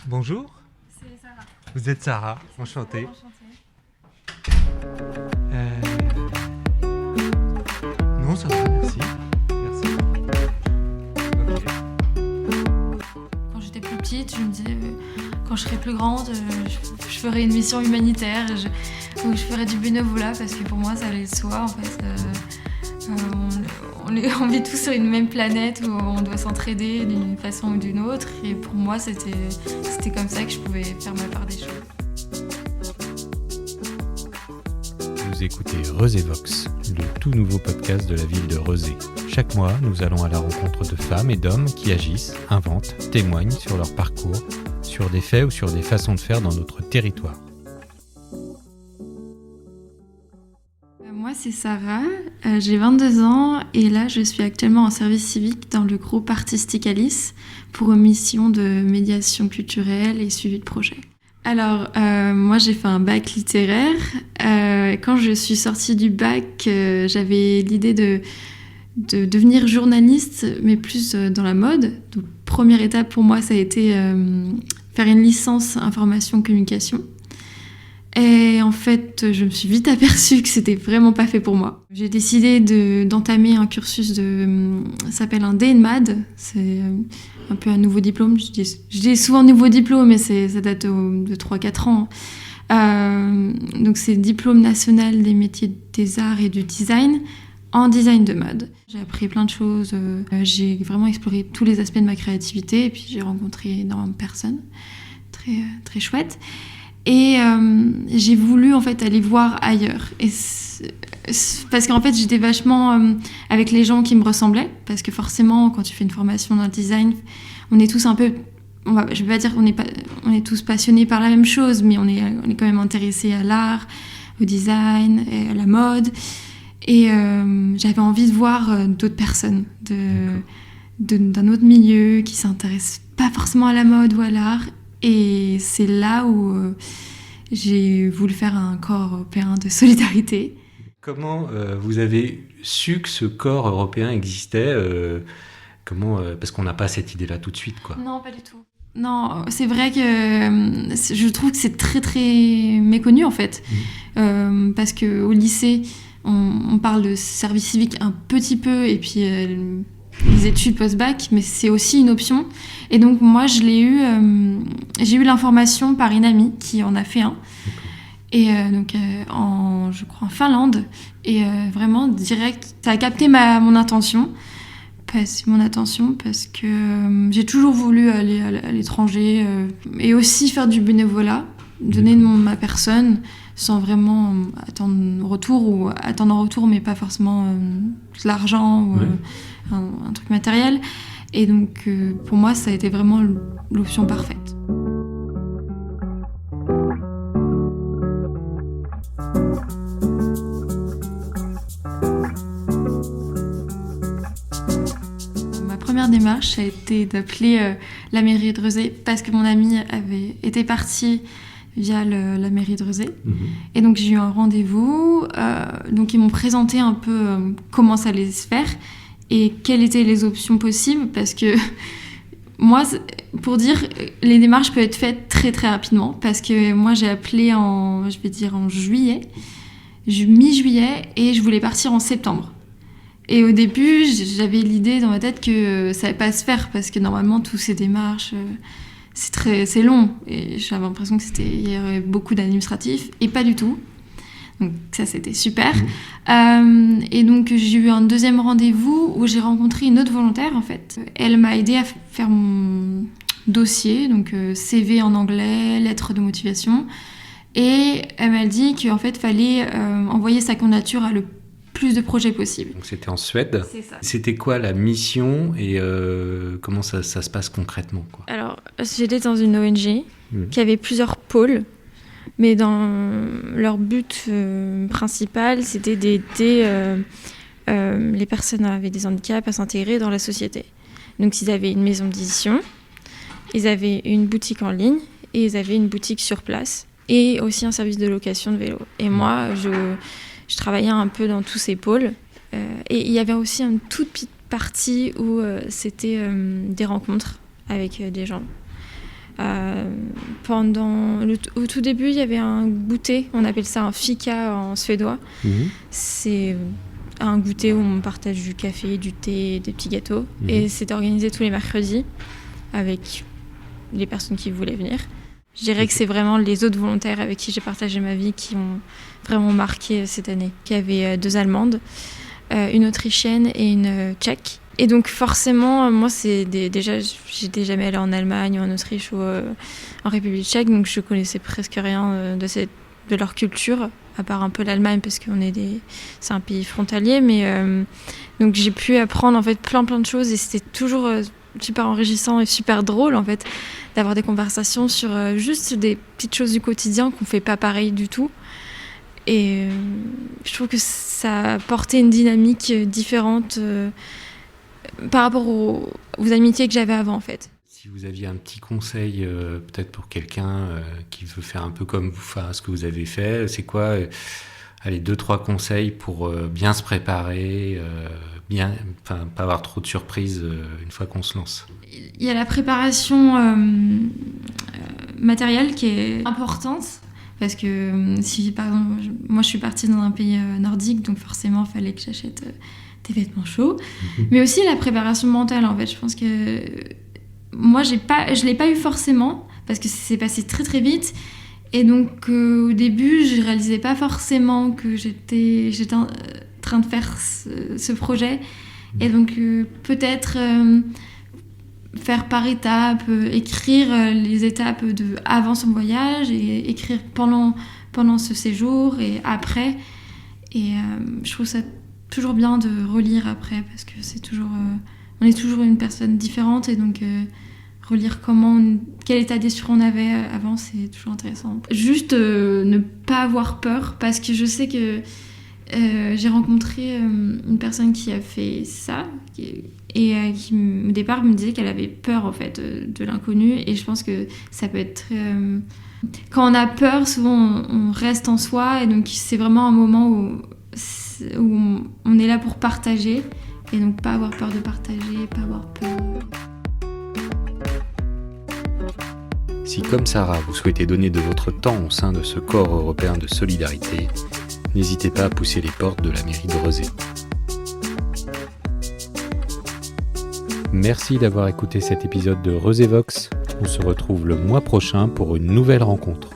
Bonjour. C'est Sarah. Vous êtes Sarah, enchantée. Non, ça va, merci. Merci. Ok. Quand j'étais plus petite, je me disais, quand je serai plus grande, je ferai une mission humanitaire, ou je ferai du bénévolat, parce que pour moi, ça allait de soi, en fait. On vit tous sur une même planète où on doit s'entraider d'une façon ou d'une autre. Et pour moi, c'était comme ça que je pouvais faire ma part des choses. Vous écoutez Rezévox, le tout nouveau podcast de la ville de Rezé. Chaque mois, nous allons à la rencontre de femmes et d'hommes qui agissent, inventent, témoignent sur leur parcours, sur des faits ou sur des façons de faire dans notre territoire. Moi, c'est Sarah, j'ai 22 ans et là, je suis actuellement en service civique dans le groupe artistique Alice pour une mission de médiation culturelle et suivi de projet. Alors, moi, j'ai fait un bac littéraire. Quand je suis sortie du bac, j'avais l'idée de devenir journaliste, mais plus dans la mode. Donc, première étape pour moi, ça a été faire une licence information-communication. Et en fait, je me suis vite aperçue que c'était vraiment pas fait pour moi. J'ai décidé d'entamer un cursus ça s'appelle un DNMAD. C'est un peu un nouveau diplôme. Je dis souvent nouveau diplôme, mais ça date de 3-4 ans. Donc c'est Diplôme national des métiers des arts et du design en design de mode. J'ai appris plein de choses. J'ai vraiment exploré tous les aspects de ma créativité et puis j'ai rencontré énormément de personnes très, très chouettes. Et j'ai voulu en fait aller voir ailleurs. Parce qu'en fait j'étais vachement avec les gens qui me ressemblaient. Parce que forcément quand tu fais une formation dans le design, on est tous un peu... je vais pas dire qu'on est tous passionnés par la même chose, mais on est quand même intéressés à l'art, au design, et à la mode. Et j'avais envie de voir d'autres personnes d'un autre milieu qui s'intéressent pas forcément à la mode ou à l'art. Et c'est là où j'ai voulu faire un corps européen de solidarité. Comment vous avez su que ce corps européen existait parce qu'on n'a pas cette idée-là tout de suite, quoi. Non, pas du tout. Non, c'est vrai que je trouve que c'est très très méconnu en fait. Parce qu'au lycée, on parle de service civique un petit peu et puis les études post-bac, mais c'est aussi une option. Et donc moi, j'ai eu l'information par une amie qui en a fait un. Et je crois en Finlande. Et vraiment, direct, ça a capté mon attention. Parce que j'ai toujours voulu aller à l'étranger et aussi faire du bénévolat, donner de ma personne sans vraiment attendre un retour, mais pas forcément de l'argent ou un truc matériel. Et donc, pour moi, ça a été vraiment l'option parfaite. Ma première démarche a été d'appeler la mairie de Rezé parce que mon amie avait été partie via la mairie de Rezé. Et donc, j'ai eu un rendez-vous. Donc, ils m'ont présenté un peu comment ça allait se faire et quelles étaient les options possibles, parce que moi, pour dire, les démarches peuvent être faites très très rapidement, parce que moi j'ai appelé en juillet, mi-juillet, et je voulais partir en septembre. Et au début, j'avais l'idée dans ma tête que ça allait pas se faire, parce que normalement, toutes ces démarches, c'est long, et j'avais l'impression que il y avait beaucoup d'administratifs, et pas du tout. Donc ça, c'était super. Et donc, j'ai eu un deuxième rendez-vous où j'ai rencontré une autre volontaire, en fait. Elle m'a aidée à faire mon dossier, donc CV en anglais, lettre de motivation. Et elle m'a dit qu'en fait, il fallait envoyer sa candidature à le plus de projets possible. Donc c'était en Suède. C'est ça. C'était quoi la mission et comment ça se passe concrètement, quoi? Alors, j'étais dans une ONG qui avait plusieurs pôles. Mais dans leur but principal, c'était d'aider les personnes avec des handicaps à s'intégrer dans la société. Donc ils avaient une maison d'édition, ils avaient une boutique en ligne et ils avaient une boutique sur place et aussi un service de location de vélo. Et moi, je travaillais un peu dans tous ces pôles. Et il y avait aussi une toute petite partie où c'était des rencontres avec des gens. Au tout début, il y avait un goûter, on appelle ça un fika en suédois. C'est un goûter où on partage du café, du thé, des petits gâteaux. Et c'était organisé tous les mercredis avec les personnes qui voulaient venir. Je dirais que c'est vraiment les autres volontaires avec qui j'ai partagé ma vie qui ont vraiment marqué cette année. Il y avait 2 Allemandes, une Autrichienne et une Tchèque. Et donc forcément, moi, j'étais jamais allée en Allemagne ou en Autriche ou en République tchèque, donc je connaissais presque rien de leur culture, à part un peu l'Allemagne parce que c'est un pays frontalier. Mais donc j'ai pu apprendre en fait plein de choses et c'était toujours super enrichissant et super drôle en fait d'avoir des conversations sur juste des petites choses du quotidien qu'on fait pas pareil du tout. Et je trouve que ça a porté une dynamique différente par rapport aux amitiés que j'avais avant en fait. Si vous aviez un petit conseil peut-être pour quelqu'un qui veut faire un peu comme vous, ce que vous avez fait, c'est quoi 2-3 conseils pour bien se préparer, pas avoir trop de surprises une fois qu'on se lance? Il y a la préparation matérielle qui est importante. Parce que si, par exemple, moi je suis partie dans un pays nordique, donc forcément il fallait que j'achète des vêtements chauds. Mais aussi la préparation mentale, en fait. Je pense que moi je l'ai pas eu forcément, parce que ça s'est passé très très vite. Et donc au début, je réalisais pas forcément que j'étais en train de faire ce projet. Et donc peut-être faire par étapes, écrire les étapes avant son voyage et écrire pendant ce séjour et après. Et je trouve ça toujours bien de relire après parce que c'est toujours, on est toujours une personne différente et donc relire quel état d'esprit on avait avant, c'est toujours intéressant. Juste ne pas avoir peur parce que je sais que j'ai rencontré une personne qui a fait ça et qui au départ me disait qu'elle avait peur en fait de l'inconnu et je pense que ça peut être quand on a peur souvent on reste en soi et donc c'est vraiment un moment où on est là pour partager et donc pas avoir peur de partager, pas avoir peur. Si comme Sarah vous souhaitez donner de votre temps au sein de ce corps européen de solidarité, n'hésitez pas à pousser les portes de la mairie de Rezé. Merci d'avoir écouté cet épisode de Rezé Vox. On se retrouve le mois prochain pour une nouvelle rencontre.